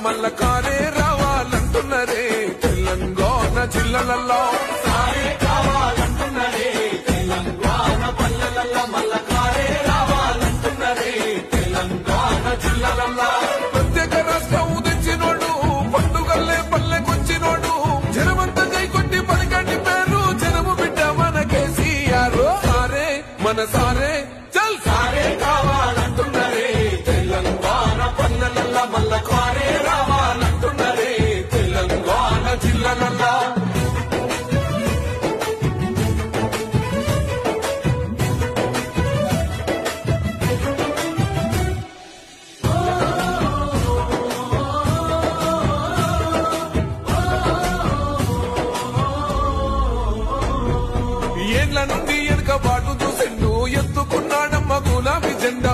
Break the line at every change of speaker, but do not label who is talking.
మల్ల కారే రావాలంటున్నరే తెలంగాణ జిల్లలలో
సారే కావాలంటున్నరే తెలంగాణ పల్లెలల్లో మల్ల కారే రావాలంటున్నరే తెలంగాణ జిల్లలలో
ప్రత్యేక రాష్ట్రం తెచ్చినోడు పండుగల్లే పల్లెకొచ్చినోడు జనమంతా జై కొట్టి పలికండి పేరు జనము బిడ్డ మన కేసీఆర్ సారే మన సారే చల్
సారే కావాలంటున్నరే తెలంగాణ పల్లెలల్లో మల్ల కారే రావాలంటున్నరే తెలంగాణ జిల్లలలో
ఏళ్ల నుండి వెనుక బాటు చూసిండు ఎత్తుకున్నాడమ్మ గులాబీ జెండా